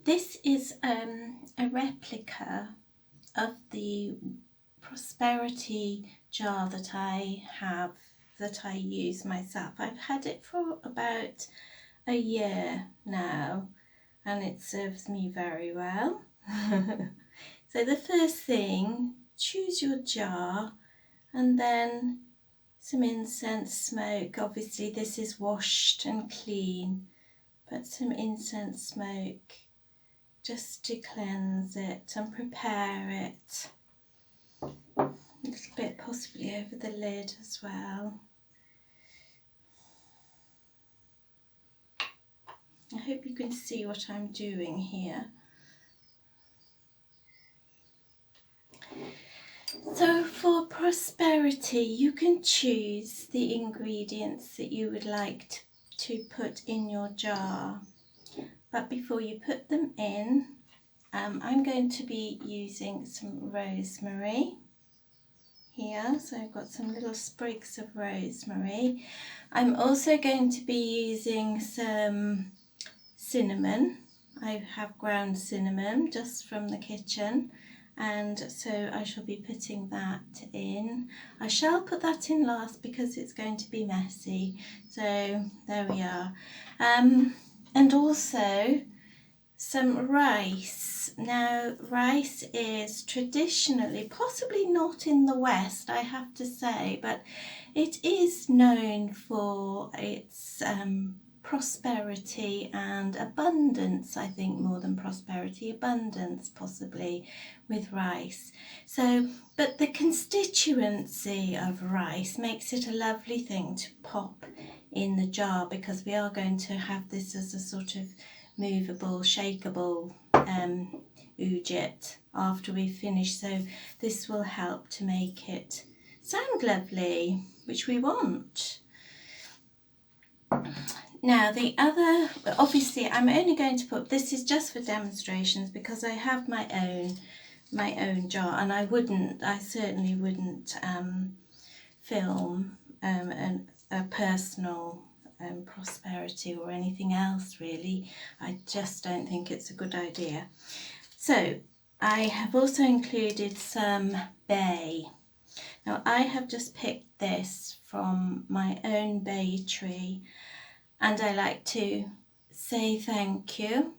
This is a replica of the prosperity jar that I have, that I use myself. I've had it for about a year now and it serves me very well. So the first thing, choose your jar and then some incense smoke. Obviously this is washed and clean, but some incense smoke just to cleanse it and prepare it. A little bit possibly over the lid as well. I hope you can see what I'm doing here. So for prosperity, you can choose the ingredients that you would like to put in your jar. But before you put them in, I'm going to be using some rosemary here. So I've got some little sprigs of rosemary. I'm also going to be using some cinnamon. I have ground cinnamon just from the kitchen, and so I shall be putting that in. I shall put that in last because it's going to be messy. So there we are. And also some rice. Now rice is traditionally, possibly not in the West I have to say, but it is known for its prosperity and abundance. I think more than prosperity, abundance possibly with rice. So, but the constituency of rice makes it a lovely thing to pop in the jar, because we are going to have this as a sort of movable, shakeable oojit after we finish. So this will help to make it sound lovely, which we want. Now the other, obviously I'm only going to put, this is just for demonstrations because I have my own jar, and I certainly wouldn't film a personal prosperity or anything else really. I just don't think it's a good idea. So I have also included some bay. Now I have just picked this from my own bay tree, and I like to say thank you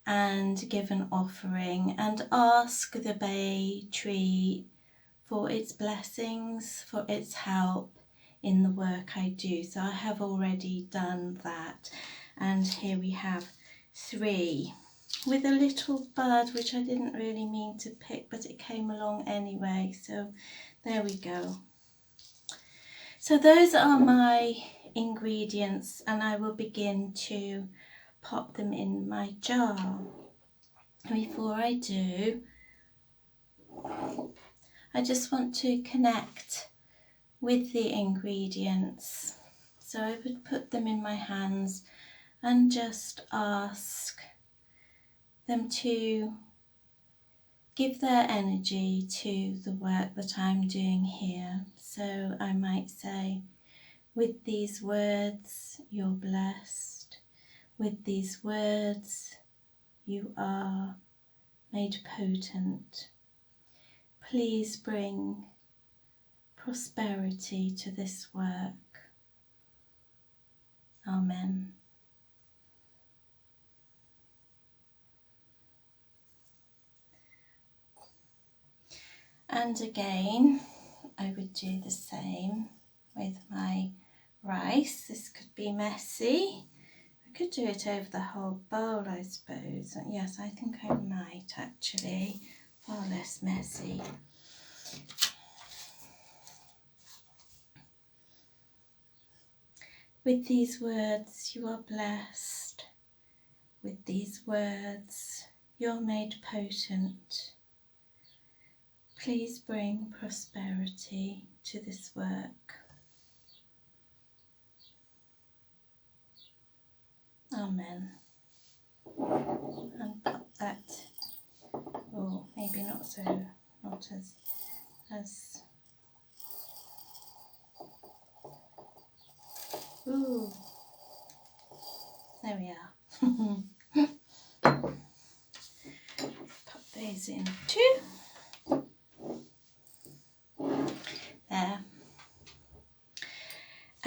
and give an offering and ask the bay tree for its blessings, for its help in the work I do. So I have already done that, and here we have 3 with a little bud which I didn't really mean to pick, but it came along anyway, so there we go. So those are my ingredients, and I will begin to pop them in my jar. Before I do, I just want to connect with the ingredients. So I would put them in my hands and just ask them to give their energy to the work that I'm doing here. So I might say, with these words, you're blessed. With these words, you are made potent. Please bring prosperity to this work. Amen. And again, I would do the same with my rice. This could be messy. I could do it over the whole bowl, I suppose. Yes, I think I might actually. Far less messy. With these words, you are blessed. With these words, you're made potent. Please bring prosperity to this work. Amen. And pop that, or maybe not as, ooh, there we are.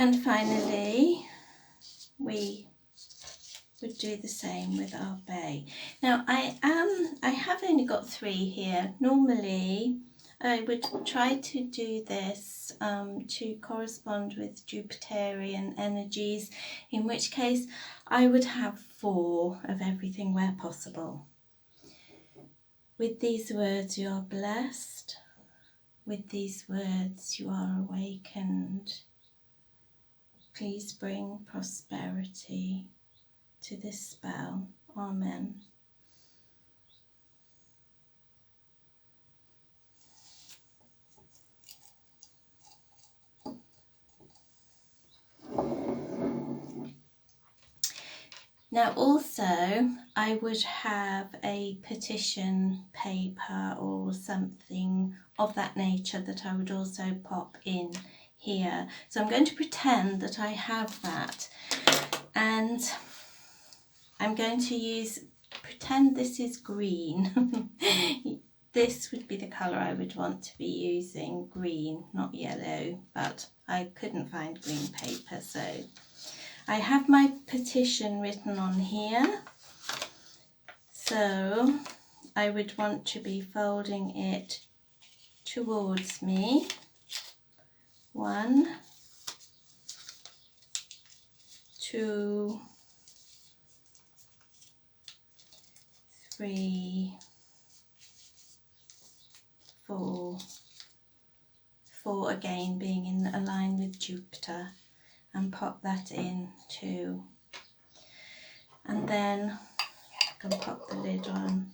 And finally, we would do the same with our bay. Now I have only got 3 here. Normally I would try to do this to correspond with Jupiterian energies, in which case I would have 4 of everything where possible. With these words you are blessed. With these words you are awakened. Please bring prosperity to this spell. Amen. Now also I would have a petition paper or something of that nature that I would also pop in here. So I'm going to pretend that I have that, and I'm going to pretend this is green. This would be the colour I would want to be using, green, not yellow, but I couldn't find green paper, so I have my petition written on here. So I would want to be folding it towards me. 1, 2, 3, 4. 4 again being in a line with Jupiter, and pop that in too. And then I can pop the lid on.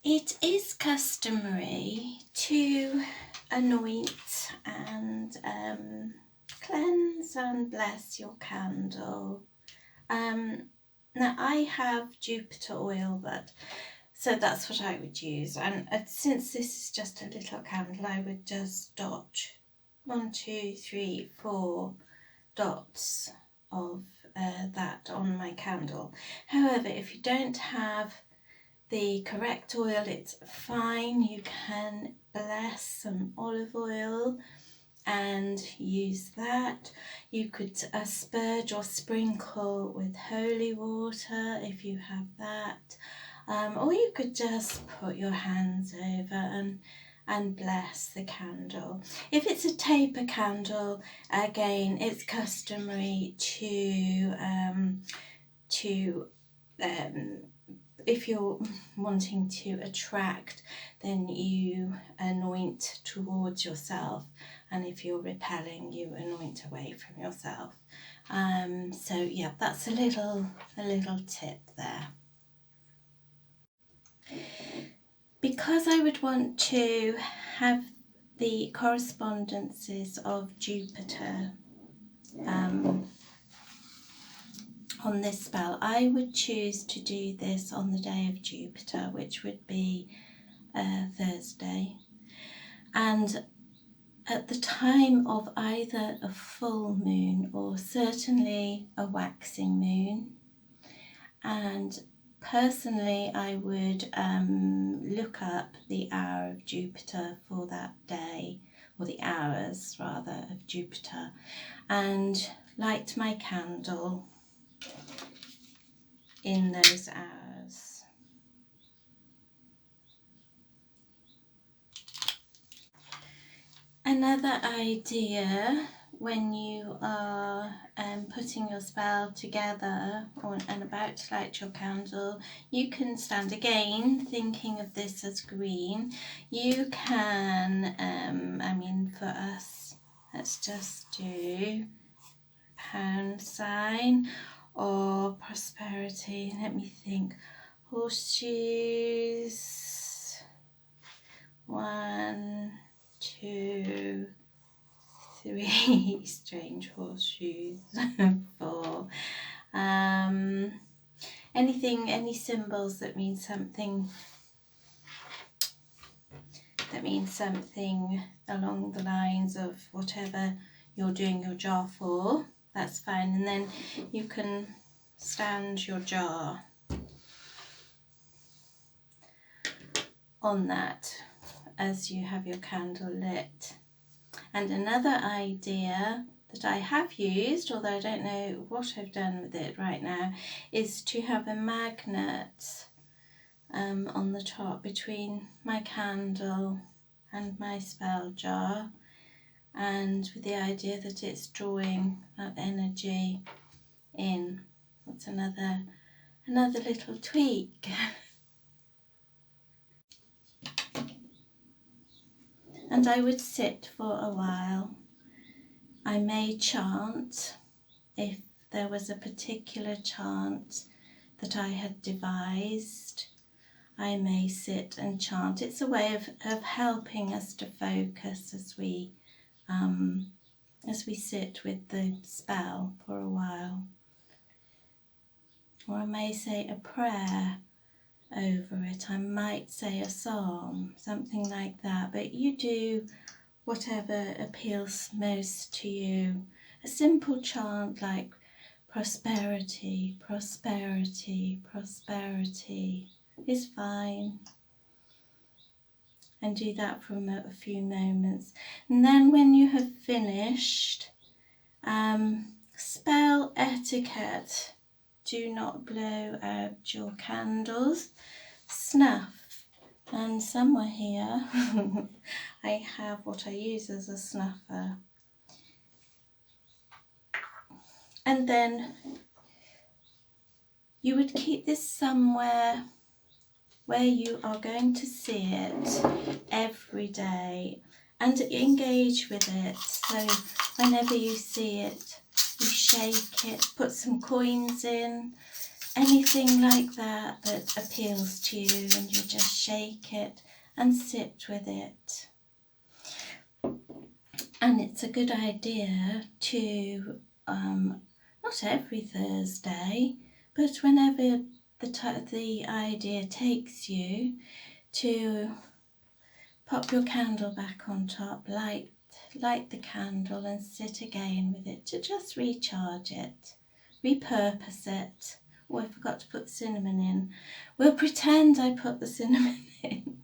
It is customary to anoint and cleanse and bless your candle. Now I have Jupiter oil, so that's what I would use, and since this is just a little candle, I would just dot 1, 2, 3, 4 dots of that on my candle. However, if you don't have the correct oil, it's fine. You can bless some olive oil and use that. You could spurge or sprinkle with holy water if you have that, or you could just put your hands over and bless the candle. If it's a taper candle, again, it's customary to if you're wanting to attract, then you anoint towards yourself, and if you're repelling, you anoint away from yourself. So yeah, that's a little tip there. Because I would want to have the correspondences of Jupiter on this spell, I would choose to do this on the day of Jupiter, which would be Thursday, and at the time of either a full moon or certainly a waxing moon. And personally, I would look up the hour of Jupiter for that day, or the hours rather of Jupiter, and light my candle in those hours. Another idea when you are putting your spell together and about to light your candle, you can stand again thinking of this as green. You can, I mean for us, let's just do £, or prosperity. Let me think. Horseshoes. 1, 2, 3. Strange horseshoes. 4. Any symbols that mean something. That means something along the lines of whatever you're doing your jar for. That's fine, and then you can stand your jar. on that as you have your candle lit. And another idea that I have used, although I don't know what I've done with it right now, is to have a magnet on the top between my candle and my spell jar, and with the idea that it's drawing that energy in. That's another little tweak. And I would sit for a while. I may chant if there was a particular chant that I had devised. I may sit and chant. It's a way of helping us to focus as we sit with the spell for a while. Or I may say a prayer over it. I might say a psalm, something like that. But you do whatever appeals most to you. A simple chant like prosperity, prosperity, prosperity is fine. And do that for a few moments. And then when you have finished, spell etiquette. Do not blow out your candles. Snuff. And somewhere here I have what I use as a snuffer. And then you would keep this somewhere where you are going to see it every day and engage with it. So whenever you see it, you shake it, put some coins in, anything like that that appeals to you, and you just shake it and sit with it. And it's a good idea to, not every Thursday, but whenever the idea takes you, to pop your candle back on top, light the candle and sit again with it to just recharge it, repurpose it. Oh, I forgot to put cinnamon in. We'll pretend I put the cinnamon in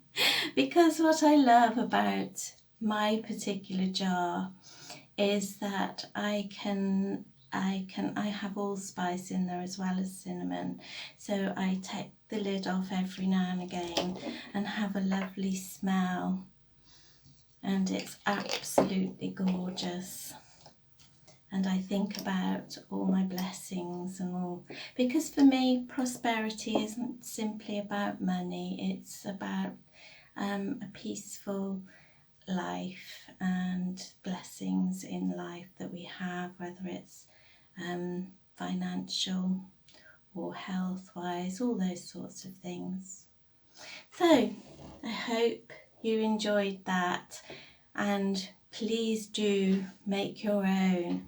because what I love about my particular jar is that I have allspice in there as well as cinnamon, so I take the lid off every now and again and have a lovely smell, and it's absolutely gorgeous. And I think about all my blessings and all, because for me prosperity isn't simply about money, it's about a peaceful life and blessings in life that we have, whether it's financial or health-wise, all those sorts of things. So I hope you enjoyed that, and please do make your own.